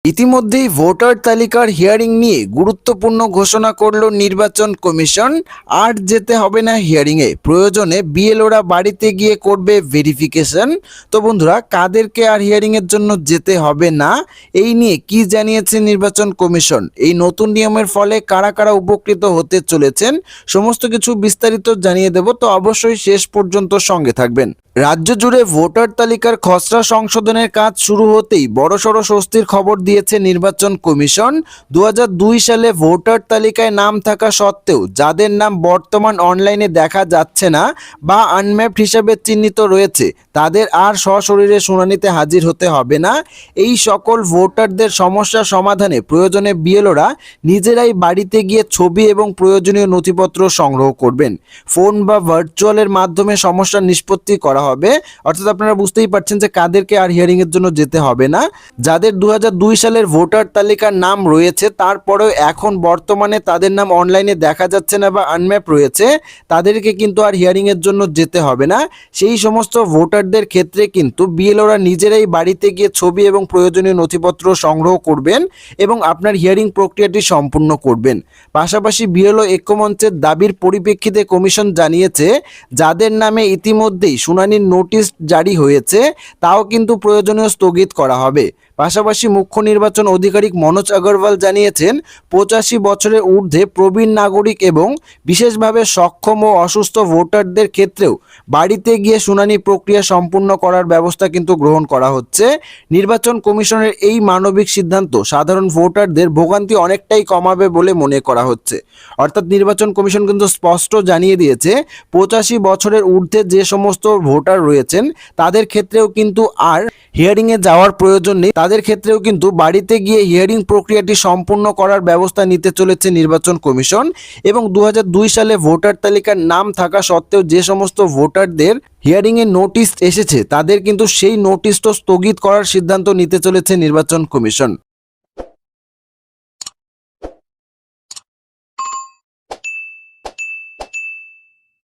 ইতিমধ্যেই ভোটার তালিকার হিয়ারিং নিয়ে গুরুত্বপূর্ণ ঘোষণা করল নির্বাচন কমিশন। আর যেতে হবে না হিয়ারিংয়ে, প্রয়োজনে বিএলওরা বাড়িতে গিয়ে করবে ভেরিফিকেশন। তো বন্ধুরা, কাদেরকে আর হিয়ারিংয়ের জন্য যেতে হবে না, এই নিয়ে কি জানিয়েছে নির্বাচন কমিশন, এই নতুন নিয়মের ফলে কারা কারা উপকৃত হতে চলেছেন, সমস্ত কিছু বিস্তারিত জানিয়ে দেব। তো অবশ্যই শেষ পর্যন্ত সঙ্গে থাকবেন। রাজ্য জুড়ে ভোটার তালিকার খসড়া সংশোধনের কাজ শুরু হতেই বড়সড় স্বস্তির খবর দিয়েছে নির্বাচন কমিশন। 2002 সালে ভোটার তালিকায় নাম থাকা সত্ত্বেও যাদের নাম বর্তমান অনলাইনে দেখা যাচ্ছে না বা আনম্যাপড হিসাবে চিহ্নিত রয়েছে, তাদের আর সশরীরে শুনানিতে হাজির হতে হবে না। এই সকল ভোটারদের সমস্যা সমাধানে প্রয়োজনে বিএলওরা নিজেরাই বাড়িতে গিয়ে ছবি এবং প্রয়োজনীয় নথিপত্র সংগ্রহ করবেন। ফোন বা ভার্চুয়ালের মাধ্যমে সমস্যা নিষ্পত্তি করা হবে। অর্থাৎ আপনারা বুঝতেই পারছেন যে কাদেরকে আর হিয়ারিং এর জন্য যেতে হবে না। যাদের 2002 সালের ভোটার তালিকার নাম রয়েছে, তারপরেও এখন বর্তমানে তাদের নাম অনলাইনে দেখা যাচ্ছে না বা আনম্যাপ রয়েছে, তাদেরকে কিন্তু আর হিয়ারিং এর জন্য যেতে হবে না। সেই সমস্ত ভোটারদের ক্ষেত্রে কিন্তু বিএলওরা নিজেরাই বাড়িতে গিয়ে ছবি এবং প্রয়োজনীয় নথিপত্র সংগ্রহ করবেন এবং আপনার হিয়ারিং প্রক্রিয়াটি সম্পূর্ণ করবেন। পাশাপাশি বিএলও ঐক্যমঞ্চের দাবির পরিপ্রেক্ষিতে কমিশন জানিয়েছে, যাদের নামে ইতিমধ্যেই শুনানির নোটিশ জারি হয়েছে তাও কিন্তু প্রয়োজনীয় স্থগিত করা হবে। পাশাপাশি মুখ্য নির্বাচন আধিকারিক মনোজ আগরওয়াল জানিয়েছেন, 85 বছরের ঊর্ধ্বে প্রবীণ নাগরিক এবং বিশেষভাবে সক্ষম ও অসুস্থ ভোটারদের ক্ষেত্রেও বাড়িতে গিয়ে শুনানি প্রক্রিয়া সম্পূর্ণ করার ব্যবস্থা কিন্তু গ্রহণ করা হচ্ছে। নির্বাচন কমিশনের এই মানবিক সিদ্ধান্ত সাধারণ ভোটারদের ভোগান্তি অনেকটাই কমাবে বলে মনে করা হচ্ছে। অর্থাৎ নির্বাচন কমিশন কিন্তু স্পষ্ট জানিয়ে দিয়েছে, 85 বছরের ঊর্ধ্বে যে সমস্ত ভোটার রয়েছেন তাদের ক্ষেত্রেও কিন্তু আর হিয়ারিংয়ে যাওয়ার প্রয়োজন নেই। তাদের ক্ষেত্রেও কিন্তু বাড়িতে গিয়ে হিয়ারিং প্রক্রিয়াটি সম্পূর্ণ করার ব্যবস্থা নিতে চলেছে নির্বাচন কমিশন। এবং 2002 সালে ভোটার তালিকার নাম থাকা সত্ত্বেও যে সমস্ত ভোটারদের হিয়ারিংয়ের নোটিশ এসেছে, তাদের কিন্তু সেই নোটিশটা স্থগিত করার সিদ্ধান্ত নিতে চলেছে নির্বাচন কমিশন।